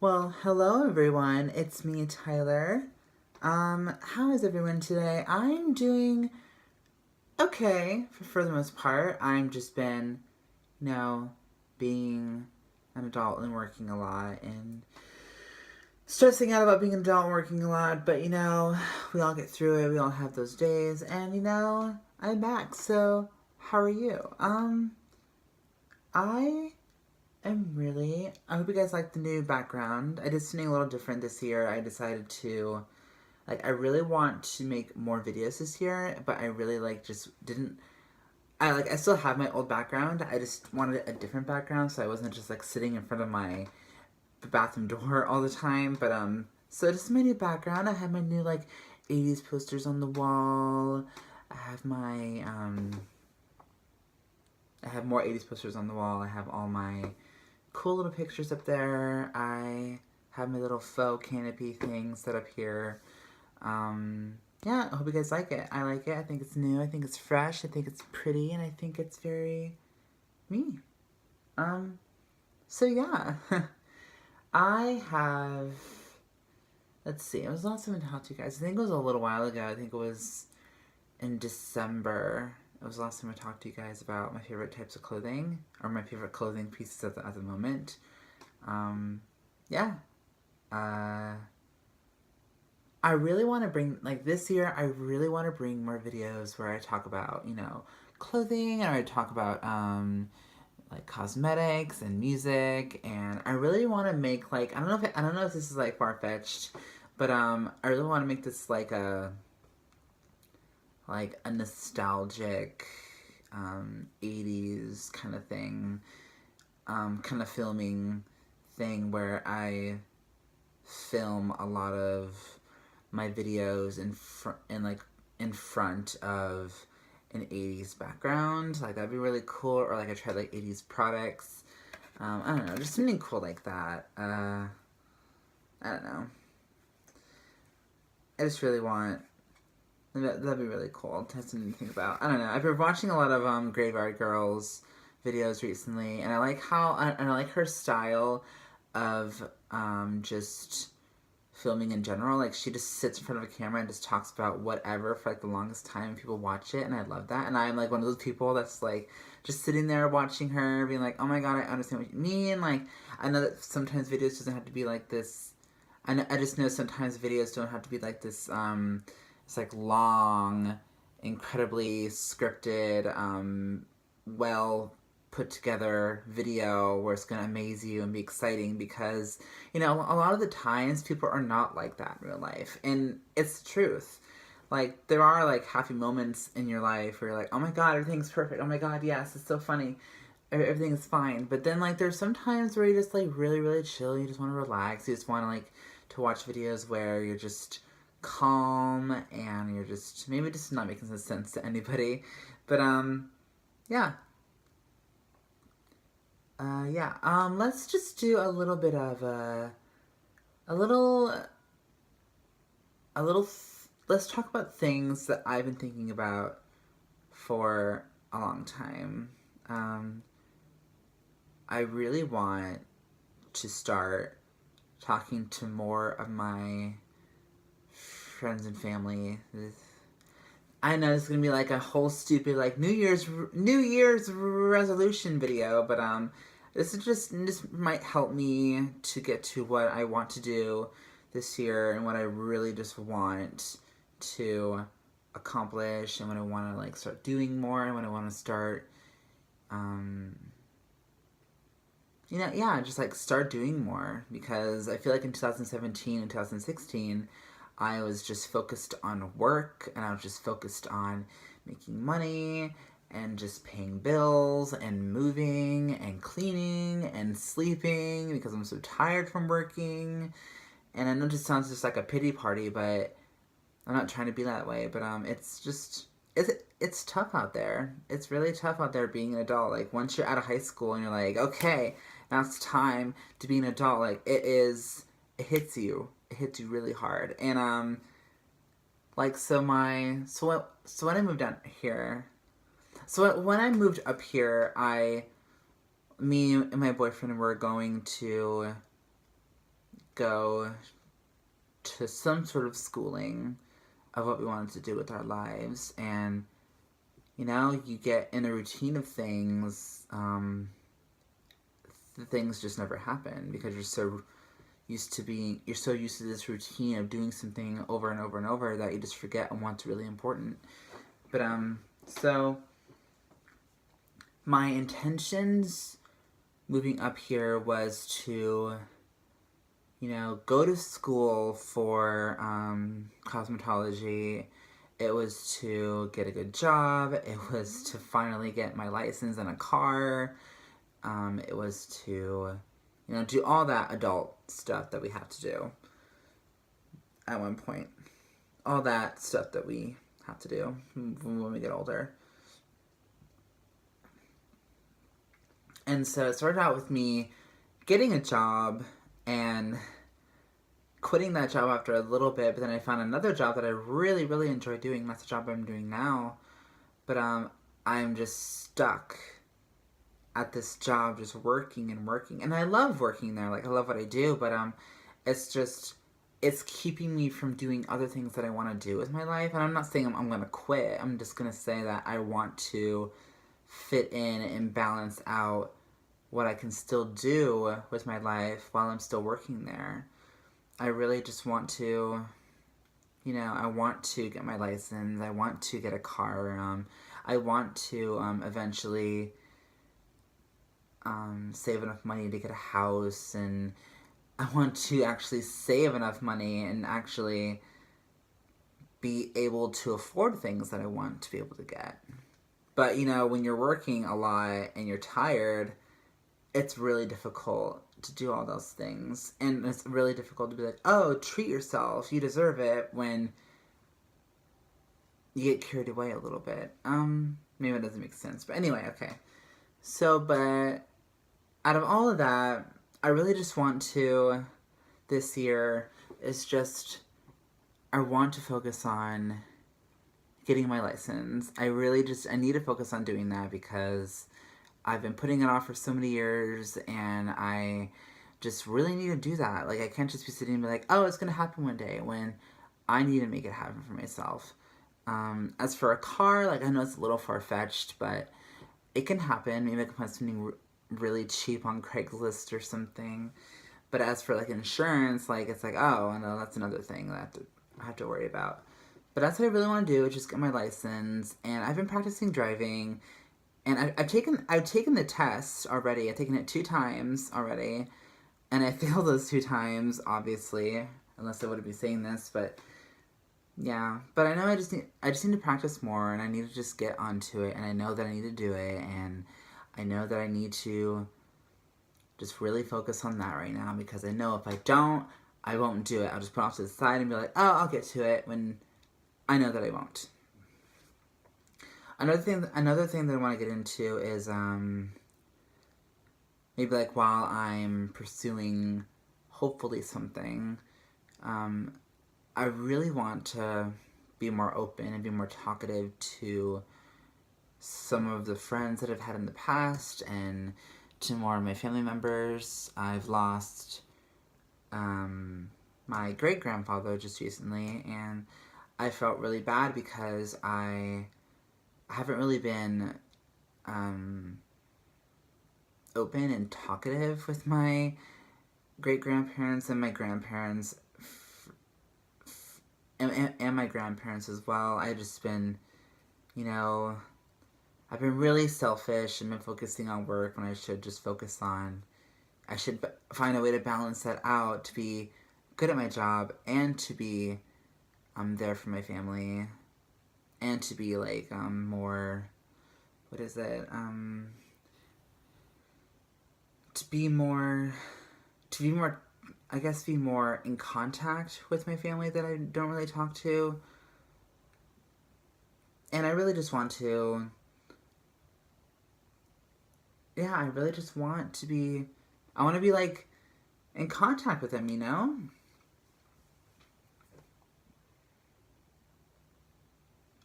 Well, hello everyone. It's me, Tyler. How is everyone today? I'm doing okay for the most part. I'm just been, you know, being an adult and working a lot and stressing out about being an adult and working a lot, but we all get through it. We all have those days and I'm back. So, how are you? I I hope you guys like the new background. I did something a little different this year. I decided to, I really want to make more videos this year, but I really, just didn't. I still have my old background. I just wanted a different background so I wasn't just, sitting in front of my bathroom door all the time. But, so just my new background. I have my new, 80s posters on the wall. I have I have more 80s posters on the wall. I have all my cool little pictures up there. I have my little faux canopy thing set up here. Yeah, I hope you guys like it. I like it. I think it's new. I think it's fresh. I think it's pretty. And I think it's very me. So yeah. I have, let's see, it was the last time I talked to you guys. I think it was a little while ago. I think it was in December. It was the last time I talked to you guys about my favorite types of clothing, or my favorite clothing pieces at the moment. Yeah. I really want to bring, this year, I really want to bring more videos where I talk about, clothing, and I talk about, cosmetics and music, and I really want to make, I don't know if this is, far-fetched, but, I really want to make this, a nostalgic, 80s kind of thing, kind of filming thing where I film a lot of my videos in front of an 80s background. That'd be really cool. Or I tried 80s products. I don't know, just something cool like that. I don't know. I just really want, that'd be really cool to have something to think about. I don't know. I've been watching a lot of Graveyard Girls videos recently, and I like and I like her style of just filming in general. She just sits in front of a camera and just talks about whatever for the longest time, and people watch it, and I love that. And I'm one of those people that's just sitting there watching her being oh my god, I understand what you mean. I know that sometimes videos doesn't have to be like this. I just know sometimes videos don't have to be like this it's long, incredibly scripted, well put together video where it's gonna amaze you and be exciting, because a lot of the times people are not like that in real life, and it's the truth. There are happy moments in your life where you're oh my god, everything's perfect, oh my god, yes, it's so funny, everything is fine. But then there's some times where you just really really chill, you just want to relax, you just want to watch videos where you're just calm and you're just maybe just not making some sense to anybody. But yeah. Let's just do a little bit of a little let's talk about things that I've been thinking about for a long time. I really want to start talking to more of my friends and family. I know it's gonna be a whole stupid New Year's resolution video, but this might help me to get to what I want to do this year and what I really just want to accomplish, and what I want to start doing more, and what I want to start just start doing more, because I feel in 2017 and 2016 I was just focused on work, and I was just focused on making money and just paying bills and moving and cleaning and sleeping because I'm so tired from working. And I know it just sounds just like a pity party, but I'm not trying to be that way. But it's tough out there. It's really tough out there being an adult. Once you're out of high school and you're okay, now it's time to be an adult. It hits you. It hits you really hard. And so when I moved down here, when I moved up here, me and my boyfriend were going to go to some sort of schooling of what we wanted to do with our lives. And, you know, you get in a routine of things, the things just never happen because you're so used to this routine of doing something over and over and over that you just forget on what's really important. But so my intentions moving up here was to, you know, go to school for cosmetology. It was to get a good job. It was to finally get my license and a car. It was to, you know, do all that adult stuff that we have to do at one point. All that stuff that we have to do when we get older. And so it started out with me getting a job and quitting that job after a little bit, but then I found another job that I really, really enjoy doing. And that's the job I'm doing now. But I'm just stuck at this job, just working and working. And I love working there. Like, I love what I do, but it's keeping me from doing other things that I want to do with my life. And I'm not saying I'm going to quit. I'm just going to say that I want to fit in and balance out what I can still do with my life while I'm still working there. I really just want to, you know, I want to get my license. I want to get a car. I want to eventually save enough money to get a house, and I want to actually save enough money and actually be able to afford things that I want to be able to get. But, you know, when you're working a lot and you're tired, it's really difficult to do all those things. And it's really difficult to be like, oh, treat yourself, you deserve it, when you get carried away a little bit. Maybe it doesn't make sense. But anyway, okay. So, but out of all of that, I really just want to, this year, is just, I want to focus on getting my license. I need to focus on doing that because I've been putting it off for so many years, and I just really need to do that. Like, I can't just be sitting and be like, oh, it's going to happen one day, when I need to make it happen for myself. As for a car, like, I know it's a little far-fetched, but it can happen. Maybe I can find something really cheap on Craigslist or something. But as for, like, insurance, like, it's like, oh, no, that's another thing that I have to worry about. But that's what I really want to do, is just get my license. And I've been practicing driving, and I've taken the test already. I've taken it 2 times already, and I failed those 2 times, obviously, unless I wouldn't be saying this. But yeah, but I know I just need to practice more, and I need to just get onto it. And I know that I need to do it, and I know that I need to just really focus on that right now, because I know if I don't, I won't do it. I'll just put it off to the side and be like, oh, I'll get to it, when I know that I won't. Another thing that I want to get into is maybe, like, while I'm pursuing hopefully something, I really want to be more open and be more talkative to some of the friends that I've had in the past, and to more of my family members. I've lost my great-grandfather just recently, and I felt really bad because I haven't really been open and talkative with my great-grandparents and my grandparents, and my grandparents as well. I've just been, you know, I've been really selfish and been focusing on work when I should just focus on, I should find a way to balance that out, to be good at my job, and to be there for my family, and to be, like, more, what is it, to be more, I guess, be more in contact with my family that I don't really talk to. And I really just want to, yeah, I really just want to be, I want to be, like, in contact with them, you know?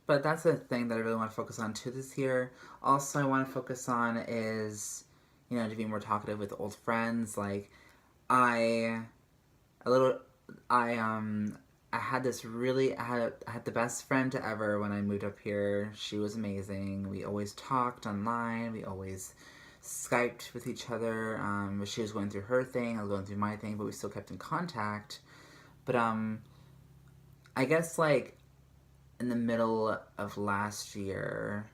But that's the thing that I really want to focus on too this year. Also, I want to focus on is, you know, to be more talkative with old friends. Like, I a little. I had this really. I had the best friend ever when I moved up here. She was amazing. We always talked online. We always Skyped with each other. She was going through her thing. I was going through my thing, but we still kept in contact. But I guess like in the middle of last year,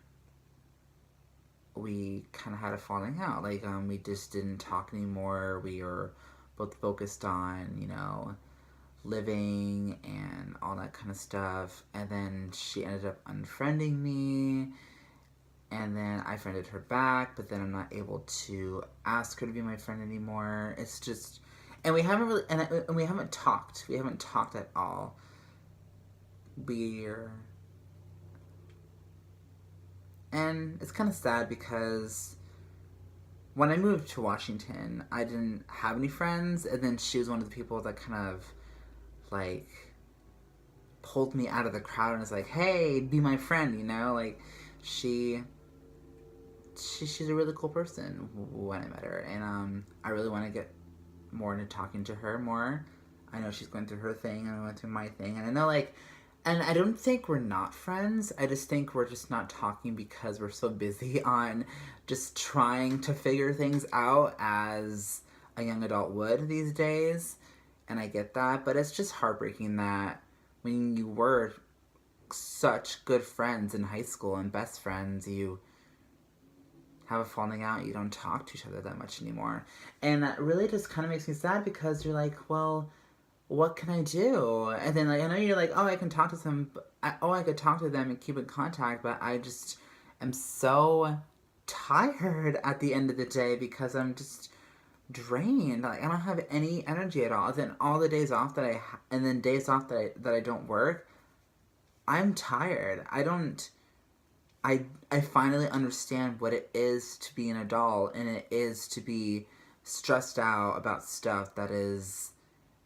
we kind of had a falling out. Like we just didn't talk anymore. We were both focused on living and all that kind of stuff. And then she ended up unfriending me. And then I friended her back, but then I'm not able to ask her to be my friend anymore. It's just, and we haven't really, and we haven't talked. We haven't talked at all. We're, and it's kind of sad because when I moved to Washington, I didn't have any friends, and then she was one of the people that kind of like pulled me out of the crowd and was like, "Hey, be my friend," like she's a really cool person when I met her, and I really want to get more into talking to her more. I know she's going through her thing, and I went through my thing, and I know and I don't think we're not friends. I just think we're just not talking because we're so busy on just trying to figure things out as a young adult would these days. And I get that, but it's just heartbreaking that when you were such good friends in high school and best friends, you have a falling out, you don't talk to each other that much anymore. And that really just kind of makes me sad because you're like, well, what can I do? And then, I know you're like, oh, I can talk to them, I could talk to them and keep in contact, but I just am so tired at the end of the day because I'm just drained. Like, I don't have any energy at all. And then all the days off and then days off that I don't work, I'm tired. I finally understand what it is to be an adult, and it is to be stressed out about stuff that is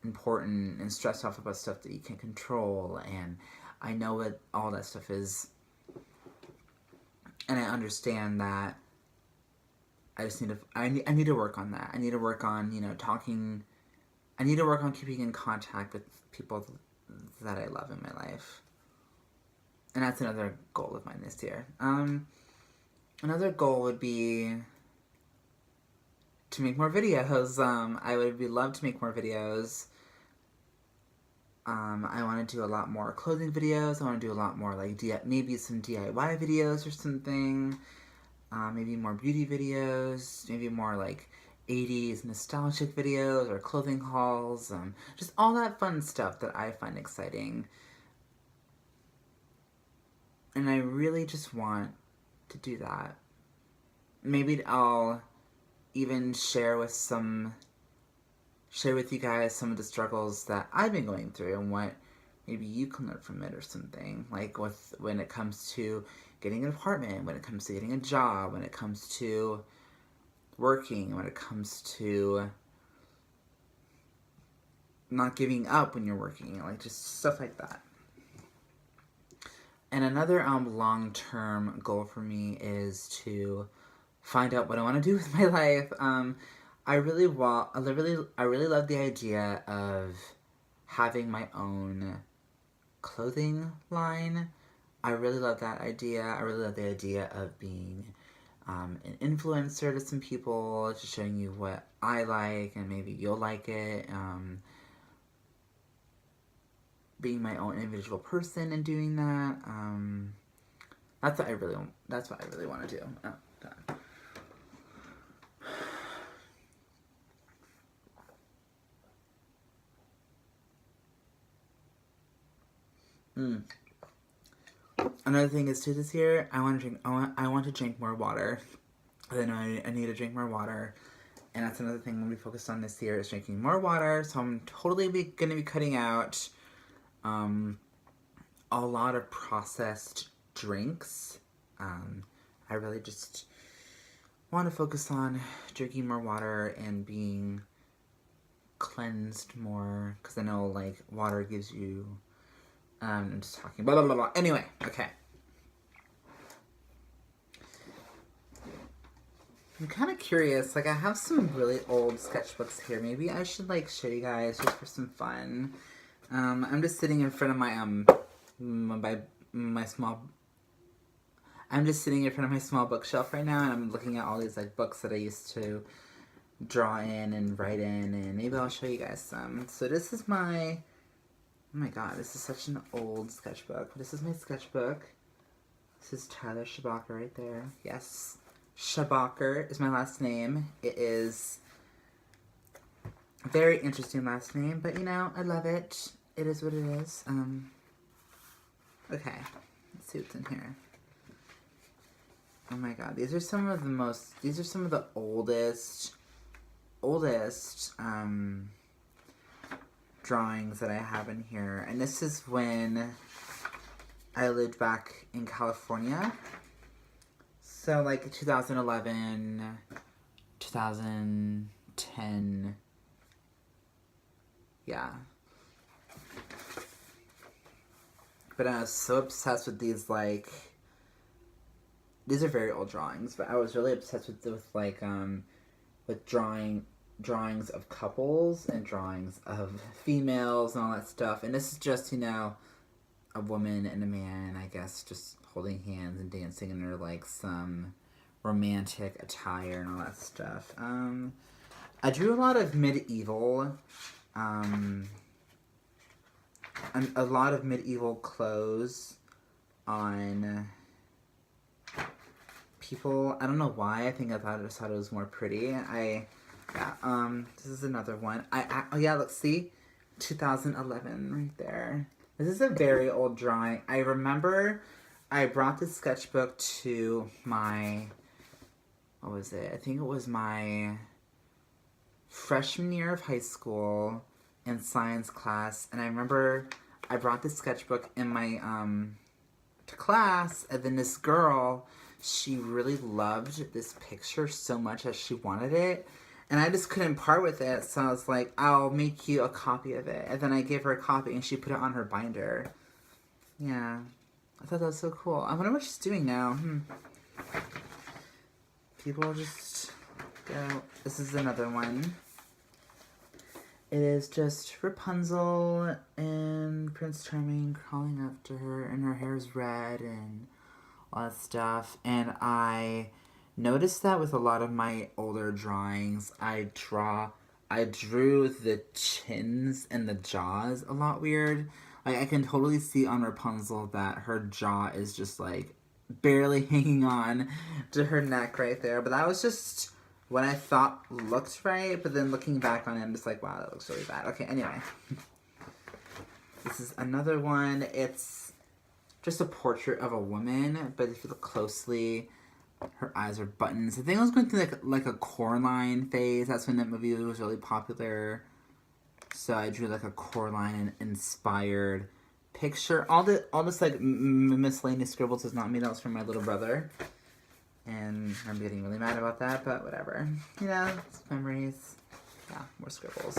important and stressed out about stuff that you can control. And I know what all that stuff is, and I understand that I just I need to work on that. I need to work on talking. I need to work on keeping in contact with people that I love in my life. And that's another goal of mine this year. Another goal would be to make more videos. I would love to make more videos. I want to do a lot more clothing videos. I want to do a lot more like maybe some DIY videos or something. Maybe more beauty videos. Maybe more like 80s nostalgic videos or clothing hauls. Just all that fun stuff that I find exciting. And I really just want to do that. Maybe I'll even share with you guys some of the struggles that I've been going through and what maybe you can learn from it or something. Like when it comes to getting an apartment, when it comes to getting a job, when it comes to working, when it comes to not giving up when you're working, like just stuff like that. And another long-term goal for me is to find out what I want to do with my life. I really love the idea of having my own clothing line. I really love that idea. I really love the idea of being an influencer to some people, just showing you what I like, and maybe you'll like it. Being my own individual person and doing that. That's what I really want to do. Oh, God. Another thing is too this year, I want to drink more water. I know I need to drink more water. And that's another thing I'm going to be focused on this year is drinking more water. So I'm totally going to be cutting out a lot of processed drinks. I really just want to focus on drinking more water and being cleansed more, because I know like water gives you I'm just talking blah blah blah blah. Anyway, okay. I'm kind of curious. Like, I have some really old sketchbooks here. Maybe I should, like, show you guys just for some fun. I'm just sitting in front of my small... I'm just sitting in front of my small bookshelf right now, and I'm looking at all these, like, books that I used to draw in and write in, and maybe I'll show you guys some. So this is my... Oh my god, this is such an old sketchbook. This is my sketchbook. This is Tyler Schabacher right there. Yes. Schabacher is my last name. It is a very interesting last name, but you know, I love it. It is what it is. Okay. Let's see what's in here. Oh my god, these are some of the oldest drawings that I have in here. And this is when I lived back in California. So like 2011, 2010, yeah. But I was so obsessed with these, like, these are very old drawings, but I was really obsessed with drawings of couples and drawings of females and all that stuff. And this is just, you know, a woman and a man, I guess, just holding hands and dancing in their, like, some romantic attire and all that stuff. I drew a lot of medieval, and a lot of medieval clothes on people. I don't know why. I think I just thought it was more pretty. This is another one. Oh yeah, let's see. 2011 right there. This is a very old drawing. I remember I brought this sketchbook to my, what was it? I think it was my freshman year of high school in science class. And I remember I brought this sketchbook in my, to class. And then this girl, she really loved this picture so much that she wanted it. And I just couldn't part with it, so I was like, I'll make you a copy of it. And then I gave her a copy, and she put it on her binder. Yeah. I thought that was so cool. I wonder what she's doing now. People just go... This is another one. It is just Rapunzel and Prince Charming crawling after her, and her hair is red and all that stuff. And I noticed that with a lot of my older drawings, I drew the chins and the jaws a lot weird. Like, I can totally see on Rapunzel that her jaw is just, like, barely hanging on to her neck right there. But that was just what I thought looked right, but then looking back on it, I'm just like, wow, that looks really bad. Okay, anyway. This is another one. It's just a portrait of a woman, but if you look closely, her eyes are buttons. I think I was going through like a Coraline phase. That's when that movie was really popular. So I drew like a Coraline inspired picture. All this like miscellaneous scribbles is not me. That was from my little brother. And I'm getting really mad about that, but whatever. You know, it's memories. Yeah, more scribbles.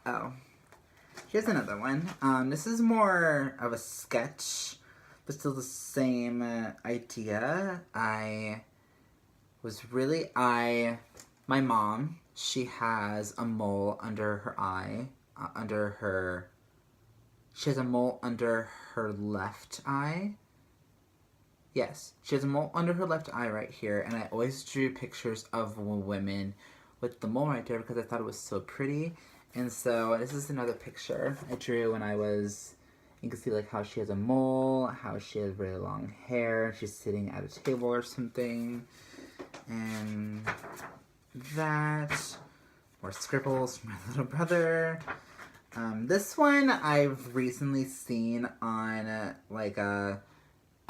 Oh. Here's another one. This is more of a sketch, but still the same idea. My mom, she has a mole under her eye, she has a mole under her left eye. Yes, she has a mole under her left eye right here, and I always drew pictures of women with the mole right there because I thought it was so pretty. And so this is another picture I drew when I was, you can see like how she has a mole, how she has really long hair, she's sitting at a table or something, and that, more scribbles from my little brother. This one I've recently seen on like a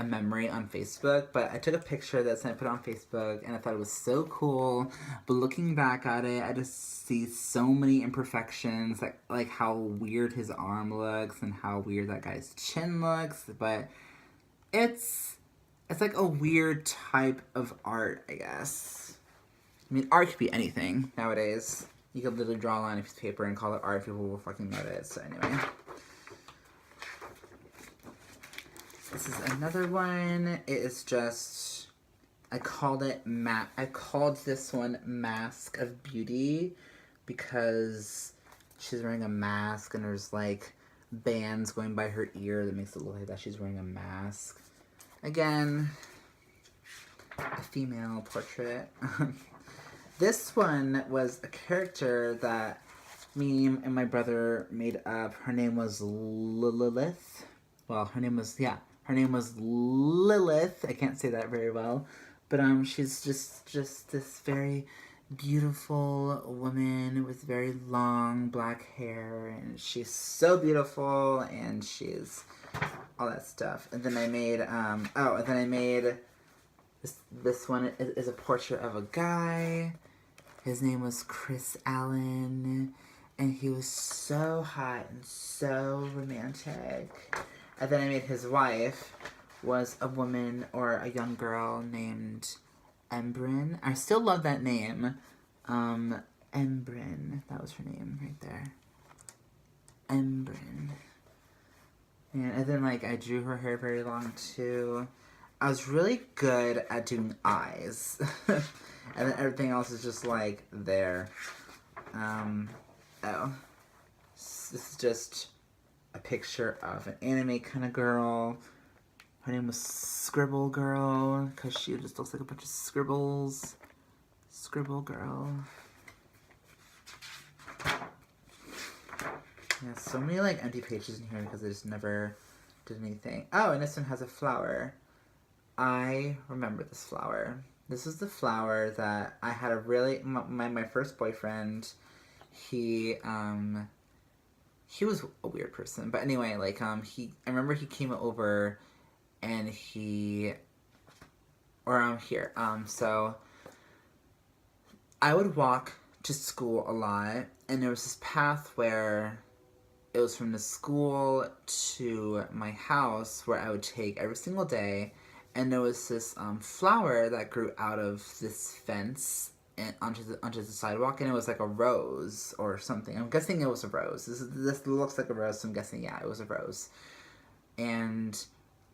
memory on Facebook, but I took a picture of this and I put it on Facebook and I thought it was so cool, but looking back at it, I just see so many imperfections, like how weird his arm looks and how weird that guy's chin looks, but it's like a weird type of art, I guess. I mean, art could be anything nowadays. You could literally draw a line on a piece of paper and call it art, people will fucking notice. So anyway. This is another one. It is just, I called this one Mask of Beauty because she's wearing a mask and there's like bands going by her ear that makes it look like that she's wearing a mask. Again, a female portrait. This one was a character that me and my brother made up. Her name was Lilith. Well, her name was Lilith. I can't say that very well. But she's just this very beautiful woman with very long black hair, and she's so beautiful, and she's all that stuff. And then I made this one is a portrait of a guy. His name was Chris Allen, and he was so hot and so romantic. And then I made his wife was a woman or a young girl named Embrin. I still love that name. Embrin. That was her name right there. Embrin. And then, like, I drew her hair very long, too. I was really good at doing eyes. And then everything else is just, like, there. This is just a picture of an anime kind of girl. Her name was Scribble Girl, because she just looks like a bunch of scribbles. Scribble Girl. Yeah, so many, like, empty pages in here because I just never did anything. Oh, and this one has a flower. I remember this flower. This is the flower that I had a really... My first boyfriend, he was a weird person. But anyway, like, I remember he came over and so I would walk to school a lot, and there was this path where it was from the school to my house where I would take every single day, and there was this flower that grew out of this fence and onto the sidewalk, and it was like a rose or something. I'm guessing it was a rose. This looks like a rose, so I'm guessing, yeah, it was a rose. And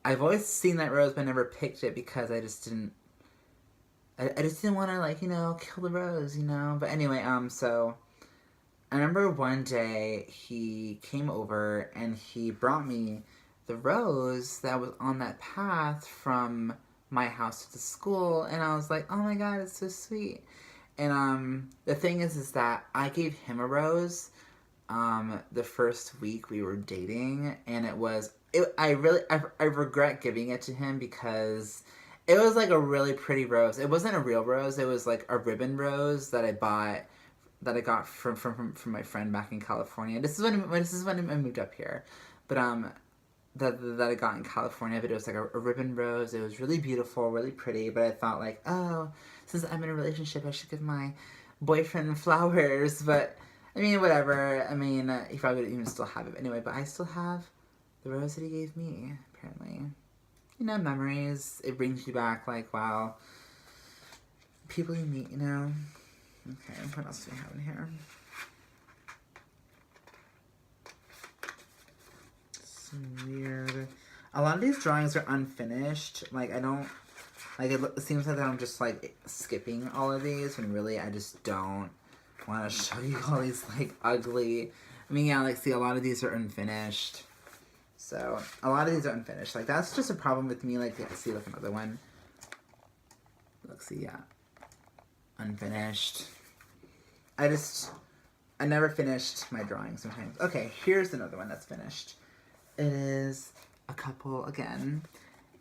I've always seen that rose, but I never picked it because I just didn't want to, like, kill the rose, But anyway, so I remember one day he came over and he brought me the rose that was on that path from my house to the school, and I was like, oh my god, it's so sweet. And the thing is that I gave him a rose the first week we were dating, and I regret giving it to him because it was like a really pretty rose. It wasn't a real rose. It was like a ribbon rose that I got from my friend back in California. This is when I moved up here, but that I got in California. But it was like a ribbon rose. It was really beautiful, really pretty. But I thought, like, oh, since I'm in a relationship, I should give my boyfriend flowers. But I mean, whatever. I mean, he probably would even still have it anyway. But I still have the rose that he gave me. Apparently, memories. It brings you back. Like, wow, people you meet. Okay, what else do we have in here? Some weird... A lot of these drawings are unfinished. Like, I don't... Like, it seems like that I'm just, like, skipping all of these, when really I just don't want to show you all these, like, ugly... I mean, yeah, like, see, a lot of these are unfinished. So, a lot of these are unfinished. Like, that's just a problem with me. Like, yeah, see, look, another one. Look, see, yeah. Unfinished. I never finished my drawing sometimes. Okay, here's another one that's finished. It is a couple again,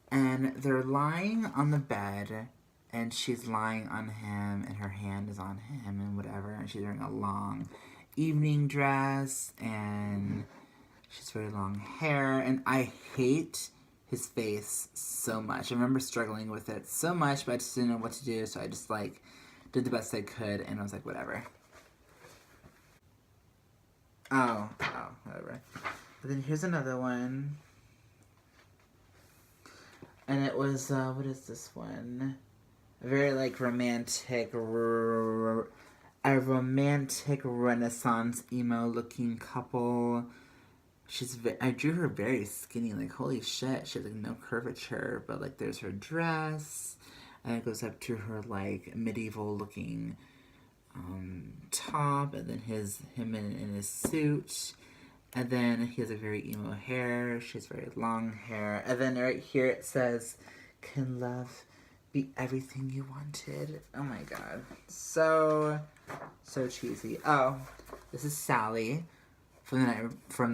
and they're lying on the bed, and she's lying on him, and her hand is on him, and whatever, and she's wearing a long evening dress, and she's very long hair, and I hate his face so much. I remember struggling with it so much, but I just didn't know what to do, so I just, like, did the best I could, and I was like, whatever. Oh, whatever. But then here's another one. And it was, what is this one? A very, like, romantic, a romantic Renaissance emo-looking couple. I drew her very skinny, like, holy shit, she has, like, no curvature, but, like, there's her dress, and it goes up to her, like, medieval-looking, top, and then him in his suit, and then he has a very emo hair, she has very long hair, and then right here it says, "Can love be everything you wanted?" Oh my god. So cheesy. Oh, this is Sally from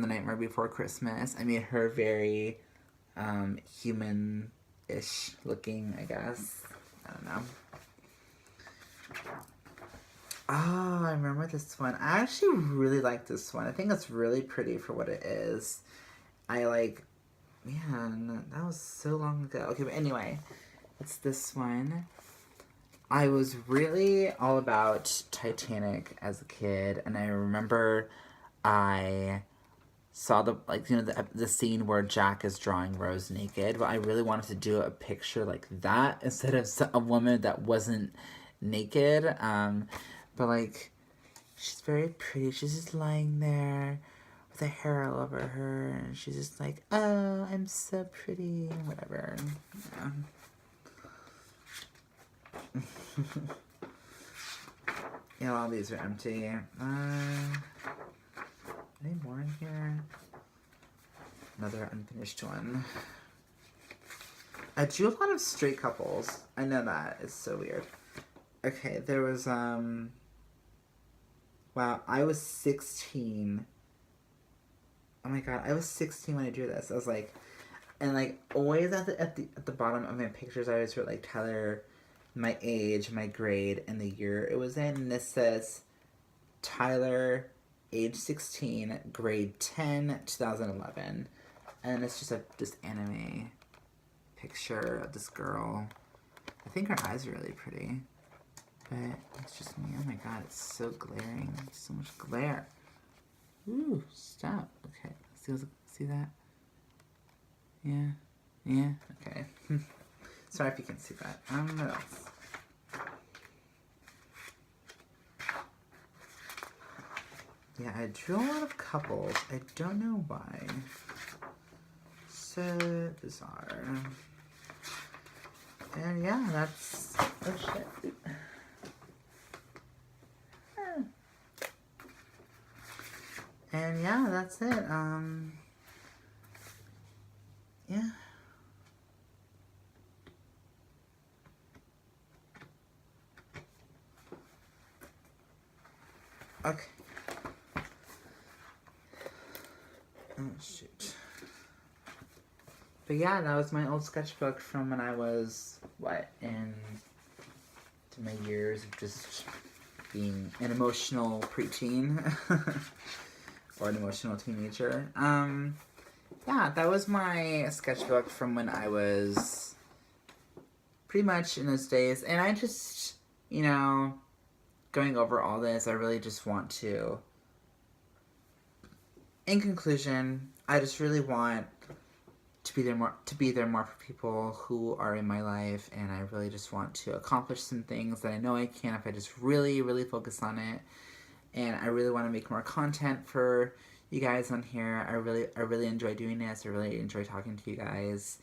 the Nightmare Before Christmas. I made her very human-ish looking, I guess. I don't know. Oh, I remember this one. I actually really like this one. I think it's really pretty for what it is. Man, that was so long ago. Okay, but anyway, it's this one. I was really all about Titanic as a kid, and I remember I saw the scene where Jack is drawing Rose naked, but I really wanted to do a picture like that instead of a woman that wasn't naked. But like, she's very pretty. She's just lying there with her hair all over her, and she's just like, "Oh, I'm so pretty," whatever. Yeah. Yeah, all these are empty. Any more in here? Another unfinished one. I drew a lot of straight couples. I know that. It's so weird. Okay, there was, wow, I was 16. Oh my god, I was 16 when I drew this. I was like, and like, always at the bottom of my pictures, I always wrote like Tyler, my age, my grade, and the year it was in. And this says Tyler, age 16, grade 10, 2011. And it's just this anime picture of this girl. I think her eyes are really pretty. But it's just me. Oh my god, it's so glaring. So much glare. Ooh, stop. Okay, see that? Yeah, yeah, okay. Sorry if you can see that. What else? Yeah, I drew a lot of couples. I don't know why. So bizarre. And yeah, that's... Oh shit. And yeah, that's it. Yeah. Okay. Oh, shoot. But yeah, that was my old sketchbook from when I was, in my years of just being an emotional preteen. Or an emotional teenager. Yeah, that was my sketchbook from when I was pretty much in those days. And I just, going over all this, I really just want to, in conclusion, I just really want to be there more for people who are in my life, and I really just want to accomplish some things that I know I can if I just really, really focus on it. And I really want to make more content for you guys on here. I really enjoy doing this. I really enjoy talking to you guys.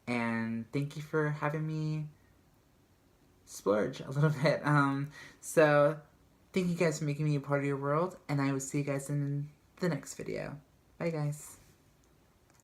And thank you for having me splurge a little bit. So thank you guys for making me a part of your world, and I will see you guys in the next video. Bye guys.